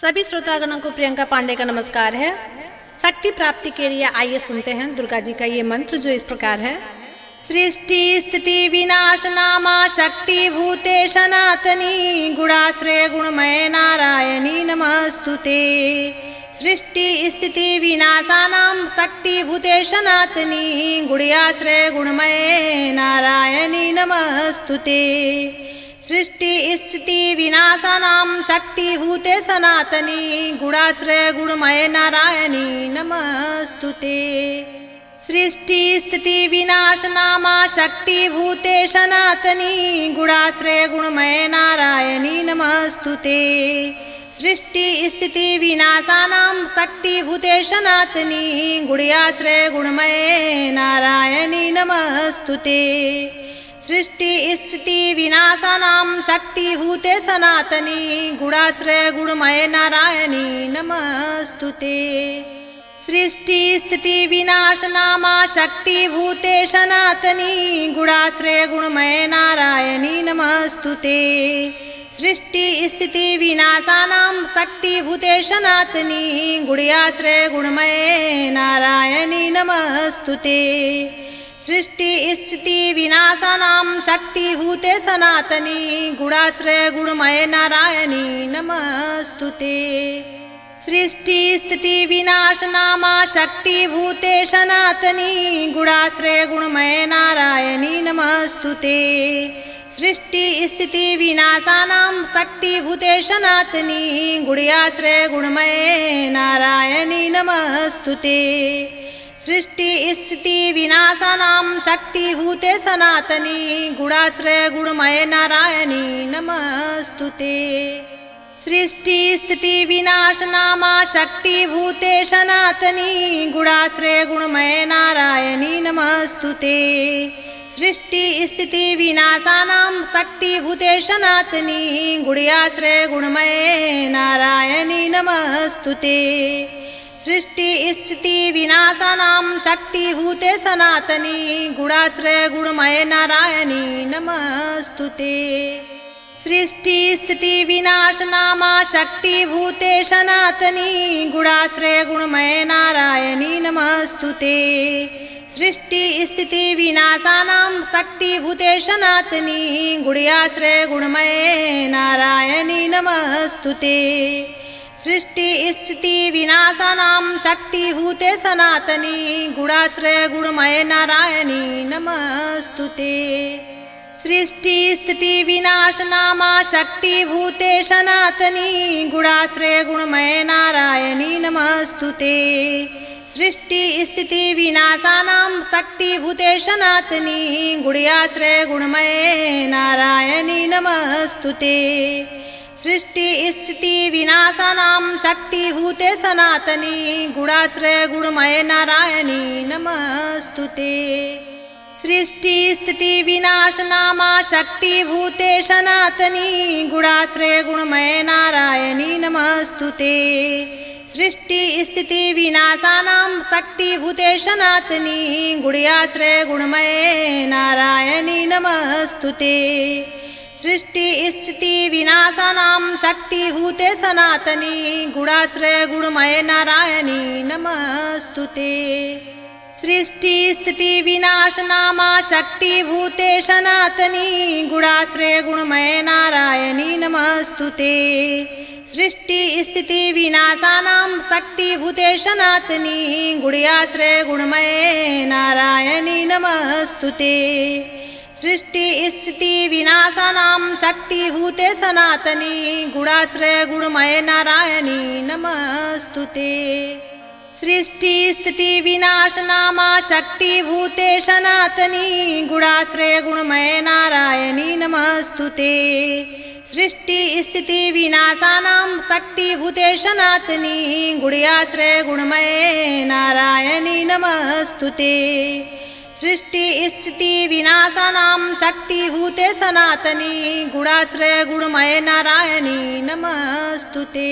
सभी श्रोतागणों को प्रियंका पांडे का नमस्कार है। शक्ति प्राप्ति के लिए आइए सुनते हैं दुर्गा जी का ये मंत्र जो इस प्रकार है। सृष्टि स्थिति विनाश नामा शक्ति भूते सनातनी गुणाश्रय गुणमय नारायणी नमस्तुते। सृष्टि स्थिति विनाशानां शक्ति भूते सनातनी गुणाश्रय गुणमय नारायणी नमस्तुते। सृष्टि स्थिति विनाशानां शक्ति भूते सनातनी गुणाश्रय गुणमय नारायणी नमस्तुते। सृष्टि स्थिति विनाश नामा शक्ति भूते सनातनी गुणाश्रय गुणमय नारायणी नमस्तुते। सृष्टि स्थिति विनाशानां शक्ति भूते सनातनी गुणाश्रय गुणमय नारायणी नमस्तुते। सृष्टि स्थिति विनाशानां शक्ति भूते सनातनी गुणाश्रय गुणमय नारायणी नमस्तुते। सृष्टि स्थिति विनाश नामा शक्ति भूते सनातनी गुणाश्रय गुणमय नारायणी नमस्तुते। सृष्टि स्थिति विनाशानां शक्ति भूते सनातनी गुणाश्रय गुणमय नारायणी नमस्तुते। सृष्टि स्थिति विनाशानां शक्ति भूते सनातनी गुणाश्रय गुणमय नारायणी नमस्तुते। सृष्टि स्थिति विनाश नामा शक्ति भूते सनातनी गुणाश्रय गुणमय नारायणी नमस्तुते। सृष्टि स्थिति विनाशानां शक्ति भूते सनातनी गुणाश्रय गुणमय नारायणी नमस्तुते। सृष्टि स्थिति विनाशानां शक्ति भूते सनातनी गुणाश्रय गुणमय नारायणी नमस्तुते। सृष्टि स्थिति विनाश नामा शक्ति भूते सनातनी गुणाश्रय गुणमय नारायणी नमस्तुते। सृष्टि स्थिति विनाशानां शक्ति भूते सनातनी गुणाश्रय गुणमय नारायणी नमस्तुते। सृष्टि स्थिति विनाशानां शक्ति भूते सनातनी गुणाश्रय गुणमय नारायणी नमस्तुते। सृष्टि स्थिति विनाश नामा शक्ति भूते सनातनी गुणाश्रय गुणमय नारायणी नमस्तुते। सृष्टि स्थिति विनाशानां शक्ति भूते सनातनी गुणाश्रय गुणमय नारायणी नमस्तुते। सृष्टि स्थिति विनाशानां शक्ति भूते सनातनी गुणाश्रय गुणमय नारायणी नमस्तुते। सृष्टि स्थिति विनाश नामा शक्ति भूते सनातनी गुणाश्रय गुणमय नारायणी नमस्तुते। सृष्टि स्थिति विनाशानां शक्ति भूते सनातनी गुणाश्रय गुणमय नारायणी नमस्तुते। सृष्टि स्थिति विनाशानां शक्ति भूते सनातनी गुणाश्रय गुणमय नारायणी नमस्तुते। सृष्टि स्थिति विनाश नामा शक्ति भूते सनातनी गुणाश्रय गुणमय नारायणी नमस्तुते। सृष्टि स्थिति विनाशानां शक्ति भूते सनातनी गुणाश्रय गुणमय नारायणी नमस्तुते। सृष्टि स्थिति विनाशानां शक्ति भूते सनातनी गुणाश्रय गुणमय नारायणी नमस्तुते। सृष्टि स्थिति विनाश नामा शक्ति भूते सनातनी गुणाश्रय गुणमय नारायणी नमस्तुते। सृष्टि स्थिति विनाशानां शक्ति भूते सनातनी गुणाश्रय गुणमय नारायणी नमस्तुते। सृष्टि स्थिति विनाशानां शक्ति भूते सनातनी गुणाश्रय गुणमय नारायणी नमस्तुते। सृष्टि स्थिति विनाश नामा शक्ति भूते सनातनी गुणाश्रय गुणमय नारायणी नमस्तुते। सृष्टि स्थिति विनाशानां शक्ति भूते सनातनी गुणाश्रय गुणमय नारायणी नमस्तुते। सृष्टि स्थिति विनाशानां शक्ति भूते सनातनी गुणाश्रय गुणमय नारायणी नमस्तुते।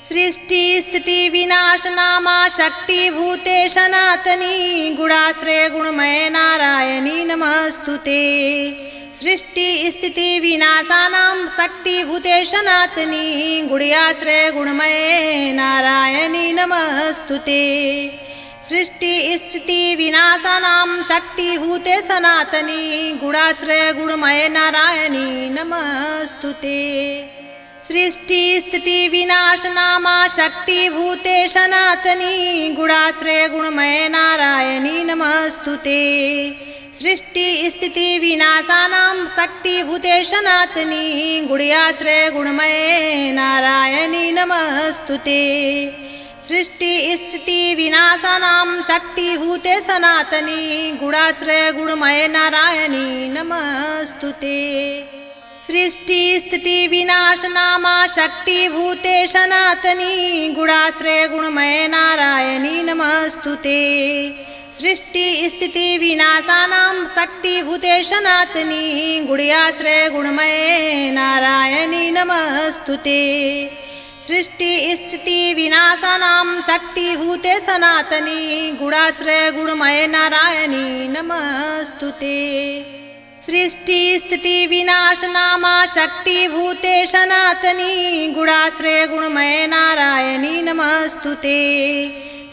सृष्टि स्थिति विनाश नामा शक्ति भूते सनातनी गुणाश्रय गुणमय नारायणी नमस्तुते। सृष्टि स्थिति विनाशानां शक्तिभूते सनातनी गुण्याश्रय गुणमये नारायणी नमस्तुते। सृष्टि स्थिति विनाशानां शक्तिभूते सनातनी गुणाश्रय गुणमये नारायणी नमस्तुते। सृष्टि स्थिति विनाशनामा शक्तिभूते सनातनी गुणाश्रय गुणमये नारायणी नमस्तुते। सृष्टि स्थिति विनाशानां शक्तिभूते सनातनी गुण्याश्रय गुणमये नारायणी नमस्तुते। सृष्टि स्थिति विनाशानां शक्तिभूते सनातनी गुणाश्रय गुणमये नारायणी नमस्तुते। सृष्टि स्थिति विनाशनामा शक्तिभूते सनातनी गुणाश्रय गुणमये नारायणी नमस्तुते। सृष्टि स्थिति विनाशानां शक्तिभूते सनातनी गुण्याश्रय गुणमये नारायणी नमस्तुते। सृष्टि स्थिति विनाशानां शक्तिभूते सनातनी गुणाश्रय गुणमये नारायणी नमस्तुते। सृष्टि स्थिति विनाशनामा शक्तिभूते सनातनी गुणाश्रय गुणमये नारायणी नमस्तुते।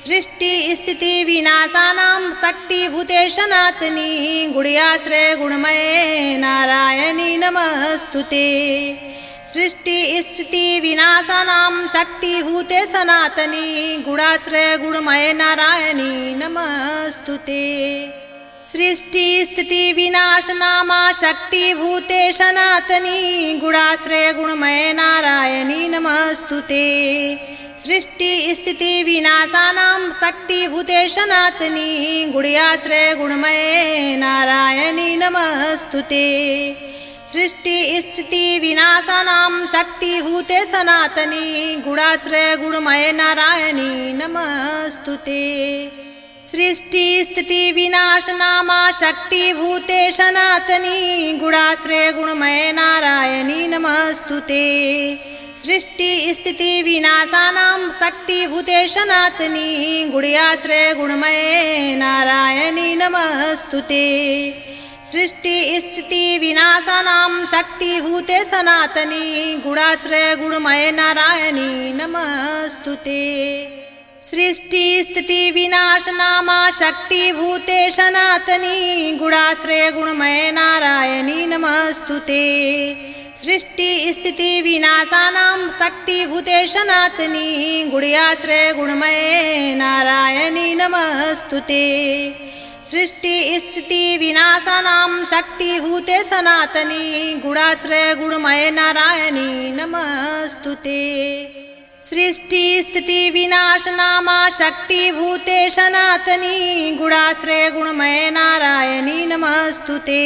सृष्टि स्थिति विनाशानां शक्तिभूते सनातनी गुण्याश्रय गुणमये नारायणी नमस्तुते। सृष्टि स्थिति विनाशानां शक्तिभूते सनातनी गुणाश्रय गुणमये नारायणी नमस्तुते। सृष्टि स्थिति विनाशनामा शक्तिभूते सनातनी गुणाश्रय गुणमये नारायणी नमस्तुते। सृष्टि स्थिति विनाशानां शक्तिभूते सनातनी गुण्याश्रय गुणमये नारायणी नमस्तुते। सृष्टि स्थिति विनाशानां शक्तिभूते सनातनी गुणाश्रय गुणमये नारायणी नमस्तुते। सृष्टि स्थिति विनाशनामा शक्तिभूते सनातनी गुणाश्रय गुणमये नारायणी नमस्तुते। सृष्टि स्थिति विनाशानां शक्तिभूते सनातनी गुण्याश्रय गुणमये नारायणी नमस्तुते। सृष्टि स्थिति विनाशानां शक्तिभूते सनातनी गुणाश्रय गुणमये नारायणी नमस्तुते। सृष्टि स्थिति विनाशनामा शक्तिभूते सनातनी गुणाश्रय गुणमये नारायणी नमस्तुते। सृष्टि स्थिति विनाशानां शक्तिभूते सनातनी गुण्याश्रय गुणमये नारायणी नमस्तुते। सृष्टि स्थिति विनाशानां शक्तिभूते सनातनी गुणाश्रय गुणमये नारायणी नमस्तुते। सृष्टि स्थिति विनाशनामा शक्तिभूते सनातनी गुणाश्रय गुणमये नारायणी नमस्तुते।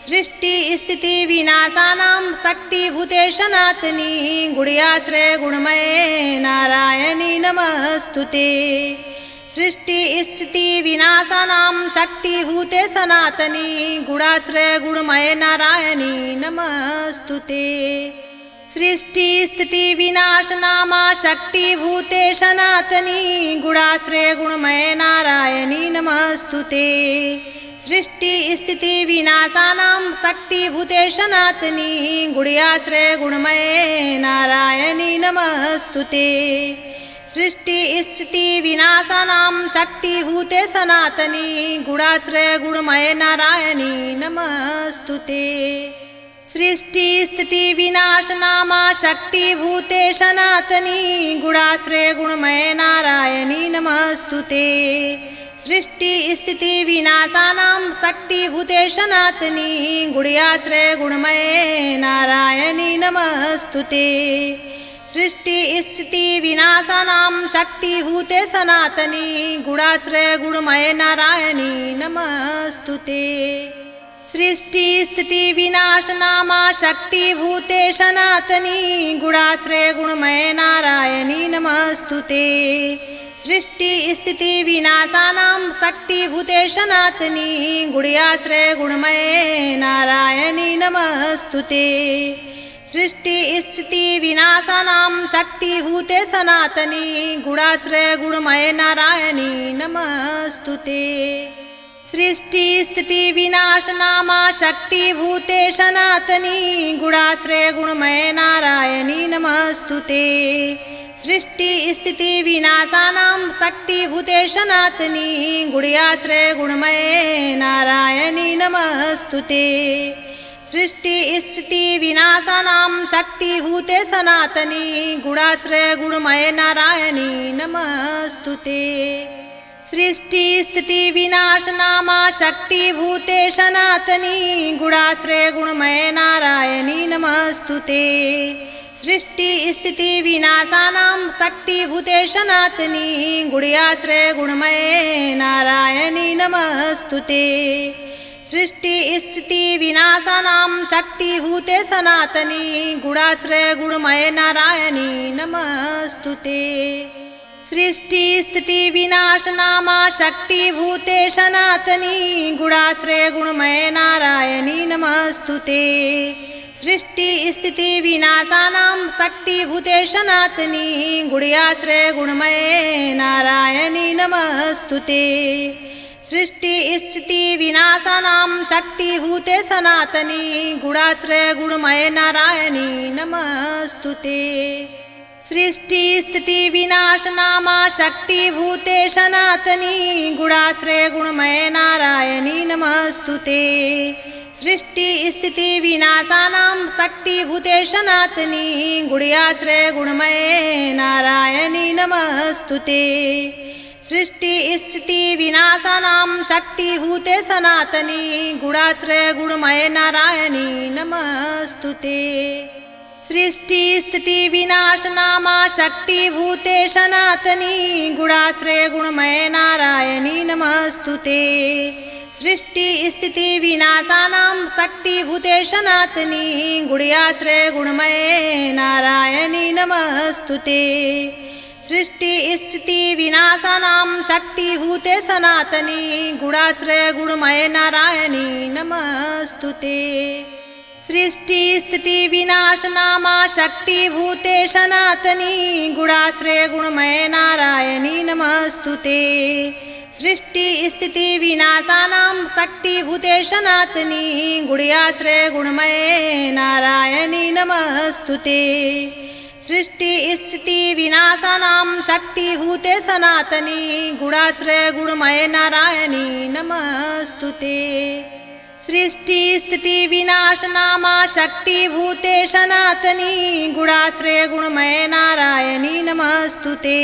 सृष्टि स्थिति विनाशानां शक्तिभूते सनातनी गुण्याश्रय गुणमये नारायणी नमस्तुते। सृष्टि स्थिति विनाशानां शक्तिभूते सनातनी गुणाश्रय गुणमये नारायणी नमस्तुते। सृष्टि स्थिति विनाशनामा शक्तिभूते सनातनी गुणाश्रय गुणमये नारायणी नमस्तुते। सृष्टि स्थिति विनाशानां शक्तिभूते सनातनी गुण्याश्रय गुणमये नारायणी नमस्तुते। सृष्टि स्थिति विनाशानां शक्तिभूते सनातनी गुणाश्रय गुणमये नारायणी नमस्तुते। सृष्टि स्थिति विनाशनामा शक्तिभूते सनातनी गुणाश्रय गुणमये नारायणी नमस्तुते। सृष्टि स्थिति विनाशानां शक्तिभूते सनातनी गुण्याश्रय गुणमये नारायणी नमस्तुते। सृष्टि स्थिति विनाशानां शक्तिभूते सनातनी गुणाश्रय गुणमये नारायणी नमस्तुते। सृष्टि स्थिति विनाशनामा शक्तिभूते सनातनी गुणाश्रय गुणमये नारायणी नमस्तुते। सृष्टि स्थिति विनाशानां शक्तिभूते सनातनी गुण्याश्रय गुणमये नारायणी नमस्तुते। सृष्टि स्थिति विनाशानां शक्तिभूते सनातनी गुणाश्रय गुणमये नारायणी नमस्तुते। सृष्टि स्थिति विनाशनामा शक्तिभूते सनातनी गुणाश्रय गुणमय नारायणी नमस्तुते। सृष्टि स्थिति विनाशानां शक्तिभूते सनातनी गुण्याश्रय गुणमय नारायणी नमस्तुते। सृष्टि स्थिति विनाशानां शक्तिभूते सनातनी गुणाश्रय गुणमय नारायणी नमस्तुते। सृष्टि स्थिति विनाशनामा शक्तिभूते सनातनी गुणाश्रय गुणमय नारायणी नमस्तुते। सृष्टि स्थिति विनाशानां शक्तिभूते सनातनी गुण्याश्रय गुणमय नारायणी नमस्तुते। सृष्टि स्थिति विनाशानां शक्तिभूते सनातनी गुणाश्रय गुणमय नारायणी नमस्तुते। सृष्टि स्थिति विनाशनामा शक्तिभूते सनातनी गुणाश्रय गुणमय नारायणी नमस्तुते। सृष्टि स्थिति विनाशानां शक्तिभूते सनातनी गुण्याश्रय गुणमय नारायणी नमस्तुते। सृष्टि स्थिति विनाशानां शक्तिभूते सनातनी गुणाश्रय गुणमय नारायणी नमस्तुते। सृष्टि स्थिति विनाशनामा शक्तिभूते सनातनी गुणाश्रय गुणमय नारायणी नमस्तुते। सृष्टि स्थिति विनाशानां शक्तिभूते सनातनी गुण्याश्रय गुणमय नारायणी नमस्तुते। सृष्टि स्थिति विनाशानां शक्तिभूते सनातनी गुणाश्रय गुणमय नारायणी नमस्तुते। सृष्टि स्थिति विनाशनामा शक्तिभूते सनातनी गुणाश्रय गुणमय नारायणी नमस्तुते। सृष्टि स्थिति विनाशानां शक्तिभूते सनातनी गुण्याश्रय गुणमय नारायणी नमस्तुते। सृष्टि स्थिति विनाशानां शक्तिभूते सनातनी गुणाश्रय गुणमय नारायणी नमस्तुते। सृष्टि स्थिति विनाशनामा शक्तिभूते सनातनी गुणाश्रय गुणमय नारायणी नमस्तुते। सृष्टि स्थिति विनाशानां शक्तिभूते सनातनी गुण्याश्रय गुणमय नारायणी नमस्तुते। सृष्टि स्थिति विनाशानां शक्तिभूते सनातनी गुणाश्रय गुणमय नारायणी नमस्तुते। सृष्टि स्थिति विनाशनामा शक्तिभूते सनातनी गुणाश्रय गुणमय नारायणी नमस्तुते।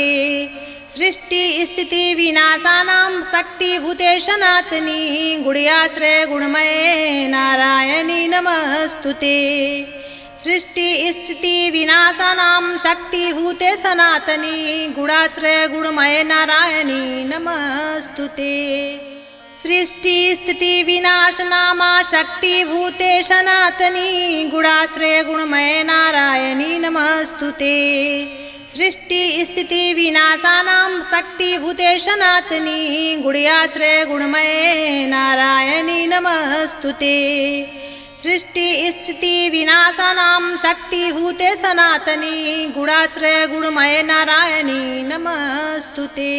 सृष्टि स्थिति विनाशानां शक्तिभूते सनातनी गुण्याश्रय गुणमय नारायणी नमस्तुते। सृष्टि स्थिति विनाशानां शक्तिभूते सनातनी गुणाश्रय गुणमय नारायणी नमस्तुते। सृष्टि स्थिति विनाशनामा शक्तिभूते सनातनी गुणाश्रय गुणमय नारायणी नमस्तुते। सृष्टि स्थिति विनाशानां शक्तिभूते सनातनी गुण्याश्रय गुणमय नारायणी नमस्तुते। सृष्टि स्थिति विनाशानां शक्तिभूते सनातनी गुणाश्रय गुणमय नारायणी नमस्तुते।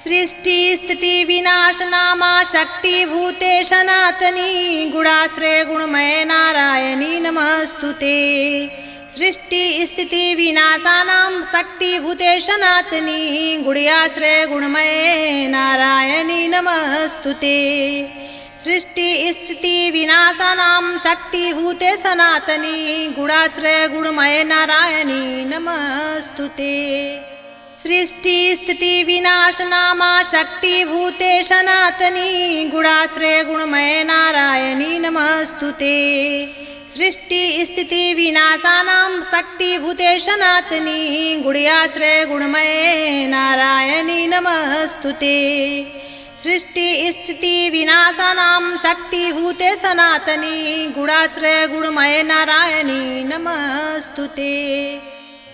सृष्टि स्थिति विनाशनामा शक्तिभूते सनातनी गुणाश्रय गुणमय नारायणी नमस्तुते। सृष्टि स्थिति विनाशानां शक्तिभूते सनातनी गुण्याश्रय गुणमय नारायणी नमस्तुते। सृष्टि स्थिति विनाशानां शक्तिभूते सनातनी गुणाश्रय गुणमय नारायणी नमस्तुते। सृष्टि स्थिति विनाशनामा शक्तिभूते सनातनी गुणाश्रय गुणमय नारायणी नमस्तुते। सृष्टि स्थिति विनाशानां शक्तिभूते सनातनी गुण्याश्रय गुणमय नारायणी नमस्तुते। सृष्टि स्थिति विनाशानां शक्तिभूते सनातनी गुणाश्रय गुणमय नारायणी नमस्तुते।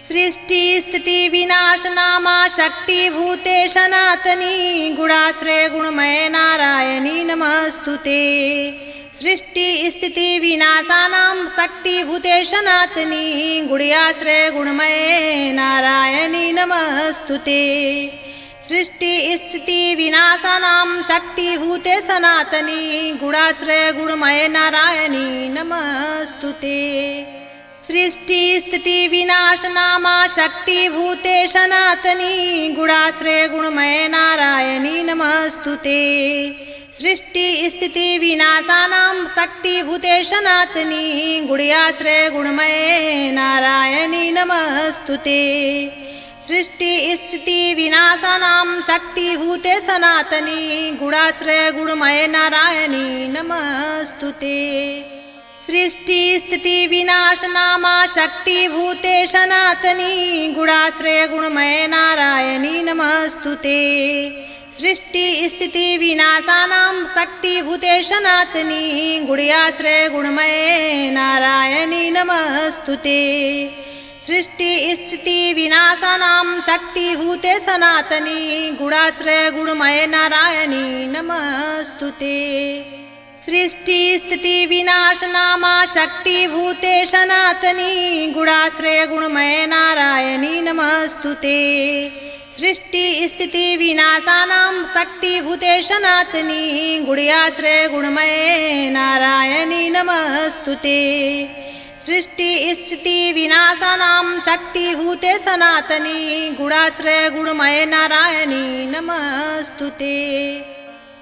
सृष्टि स्थिति विनाशनामा शक्तिभूते सनातनी गुणाश्रय गुणमय नारायणी नमस्तुते। सृष्टि स्थिति विनाशानां शक्तिभूते सनातनी गुण्याश्रय गुणमय नारायणी नमस्तुते। सृष्टि स्थिति विनाशानां शक्तिभूते सनातनी गुणाश्रय गुणमय नारायणी नमस्तुते। सृष्टि स्थिति विनाशनामा शक्तिभूते सनातनी गुणाश्रय गुणमय नारायणी नमस्तुते। सृष्टि स्थिति विनाशानां शक्तिभूते सनातनी गुणाश्रय गुणमय नारायणी नमस्तुते। सृष्टि स्थिति विनाशानां शक्तिभूते सनातनी गुणाश्रय गुणमय नारायणी नमस्तुते। सृष्टि स्थिति विनाशनामा शक्तिभूते सनातनी गुणाश्रय गुणमय नारायणी नमस्तुते। सृष्टि स्थिति विनाशानां शक्तिभूते सनातनी गुणाश्रय गुणमय नारायणी नमस्तुते। सृष्टि स्थिति विनाशानां शक्तिभूते सनातनी गुणाश्रय गुणमय नारायणी नमस्तुते। सृष्टि स्थिति विनाशनामा शक्तिभूते सनातनी गुणाश्रय गुणमय नारायणी नमस्तुते। सृष्टि स्थिति विनाशानां शक्तिभूते सनातनी गुणाश्रय गुणमय नारायणी नमस्तुते। सृष्टि स्थिति विनाशानां शक्तिभूते सनातनी गुणाश्रय गुणमय नारायणी नमस्तुते।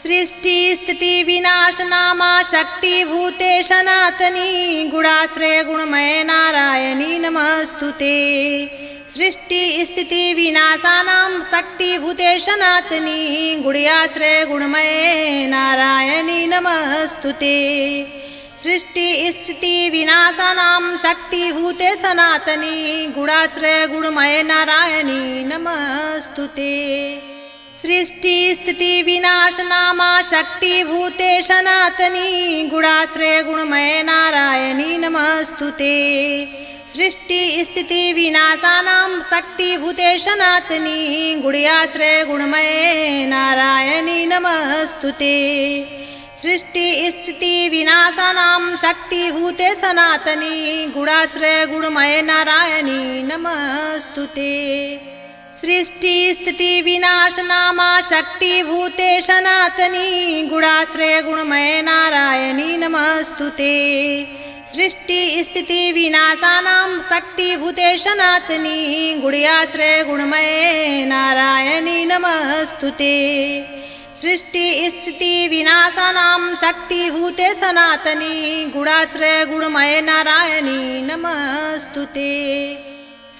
सृष्टि स्थिति विनाशनामा शक्तिभूते सनातनी गुणाश्रय गुणमय नारायणी नमस्तुते। सृष्टि स्थिति विनाशानां शक्तिभूते सनातनी गुणाश्रय गुणमय नारायणी नमस्तुते। सृष्टि स्थिति विनाशानां शक्तिभूते सनातनी गुणाश्रय गुणमय नारायणी नमस्तुते। सृष्टि स्थिति विनाशनामा शक्तिभूते सनातनी गुणाश्रय गुणमय नारायणी नमस्तुते। सृष्टि स्थिति विनाशानां शक्तिभूते सनातनी गुणाश्रय गुणमय नारायणी नमस्तुते। सृष्टि स्थिति विनाशानां शक्तिभूते सनातनी गुणाश्रय गुणमय नारायणी नमस्तुते। सृष्टि स्थिति विनाशनामा शक्तिभूते सनातनी गुणाश्रय गुणमय नारायणी नमस्तुते। सृष्टि स्थिति विनाशानां शक्तिभूते सनातनी गुणाश्रय गुणमय नारायणी नमस्तुते। सृष्टि स्थिति विनाशानां शक्तिभूते सनातनी गुणाश्रय गुणमय नारायणी नमस्तुते।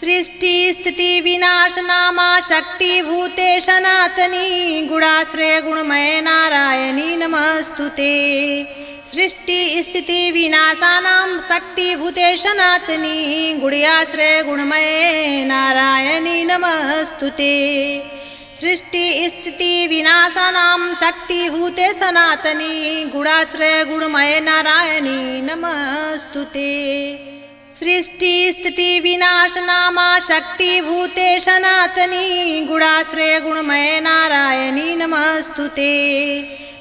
सृष्टि स्थिति विनाशनामा शक्तिभूते सनातनी गुणाश्रय गुणमय नारायणी नमस्तुते। सृष्टि स्थिति विनाशानां शक्तिभूते सनातनी गुणाश्रय गुणमय नारायणी नमस्तुते। सृष्टि स्थिति विनाशानां शक्तिभूते सनातनी गुणाश्रय गुणमय नारायणी नमस्तुते। सृष्टि स्थिति विनाशनामा शक्तिभूते सनातनी गुणाश्रय गुणमय नारायणी नमस्तुते।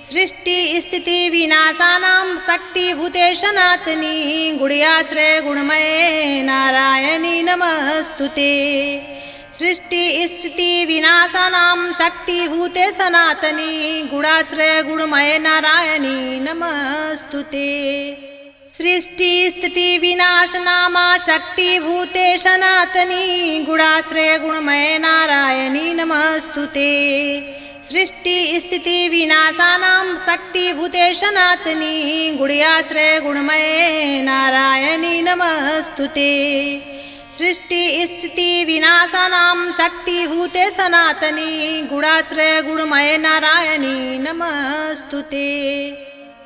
सृष्टि स्थिति विनाशानां शक्तिभूते सनातनी गुणाश्रय गुणमय नारायणी नमस्तुते। सृष्टि स्थिति विनाशानां शक्तिभूते सनातनी गुणाश्रय गुणमय नारायणी नमस्तुते। सृष्टि स्थिति विनाशनामा शक्तिभूते सनातनी गुणाश्रय गुणमय नारायणी नमस्तुते। सृष्टि स्थिति विनाशानां शक्तिभूते सनातनी गुणाश्रय गुणमय नारायणी नमस्तुते। सृष्टि स्थिति विनाशानां शक्तिभूते सनातनी गुणाश्रय गुणमय नारायणी नमस्तुते।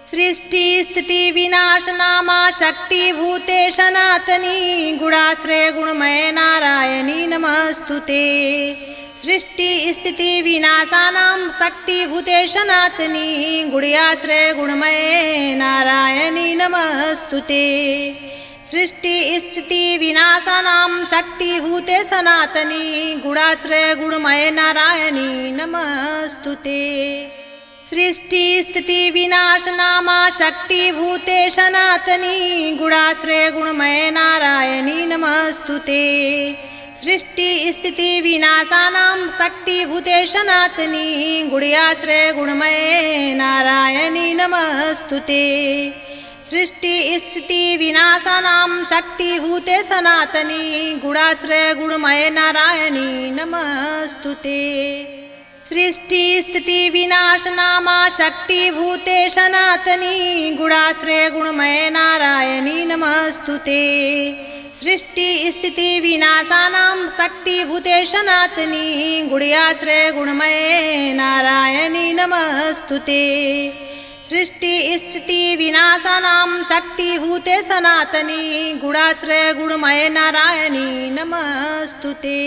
सृष्टि स्थिति विनाशनामा शक्तिभूते सनातनी गुणाश्रय गुणमय नारायणी नमस्तुते। सृष्टि स्थिति विनाशानां शक्तिभूते सनातनी गुणाश्रय गुणमय नारायणी नमस्तुते। सृष्टि स्थिति विनाशानां शक्तिभूते सनातनी गुणाश्रय गुणमय नारायणी नमस्तुते। सृष्टि स्थिति विनाशनामा शक्तिभूते सनातनी गुणाश्रय गुणमय नारायणी नमस्तुते। सृष्टि स्थिति विनाशानां शक्तिभूते सनातनी गुण्याश्रय गुणमये नारायणी नमस्तुते। सृष्टि स्थिति विनाशानां शक्तिभूते सनातनी गुणाश्रय गुणमये नारायणी नमस्तुते। सृष्टि स्थिति विनाशनामा शक्तिभूते सनातनी गुणाश्रय गुणमये नारायणी नमस्तुते। सृष्टि स्थिति विनाशानां शक्तिभूते सनातनी गुण्याश्रय गुणमये नारायणी नमस्तुते। सृष्टि स्थिति विनाशानां शक्तिभूते सनातनी गुणाश्रय गुणमये नारायणी नमस्तुते।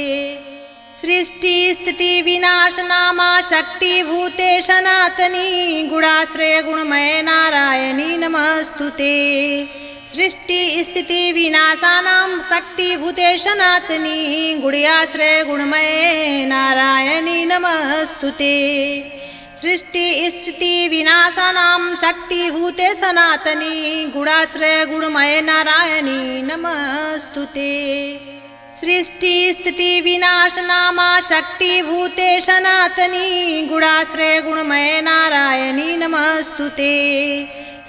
सृष्टि स्थिति विनाशनामा शक्तिभूते सनातनी गुणाश्रय गुणमये नारायणी नमस्तुते। सृष्टि स्थिति विनाशानां शक्तिभूते सनातनी गुण्याश्रय गुणमये नारायणी नमस्तुते। सृष्टि स्थिति विनाशानां शक्तिभूते सनातनी गुणाश्रय गुणमये नारायणी नमस्तुते। सृष्टि स्थिति विनाशनामा शक्तिभूते सनातनी गुणाश्रय गुणमये नारायणी नमस्तुते।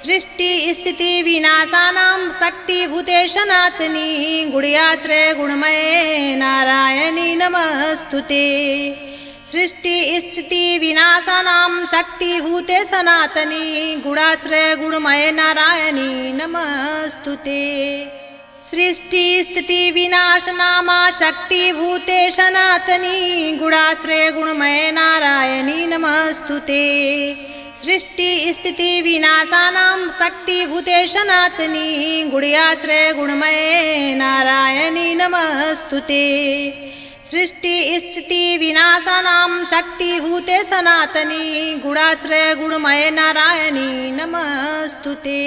सृष्टि स्थिति विनाशानां शक्तिभूते सनातनी गुण्याश्रय गुणमये नारायणी नमस्तुते। सृष्टि स्थिति विनाशानां शक्तिभूते सनातनी गुणाश्रय गुणमये नारायणी नमस्तुते। सृष्टि स्थिति विनाशनामा शक्तिभूते सनातनी गुणाश्रय गुणमये नारायणी नमस्तुते। सृष्टि स्थिति विनाशानां शक्तिभूते सनातनी गुण्याश्रय गुणमये नारायणी नमस्तुते। सृष्टि स्थिति विनाशानां शक्तिभूते सनातनी गुणाश्रय गुणमये नारायणी नमस्तुते।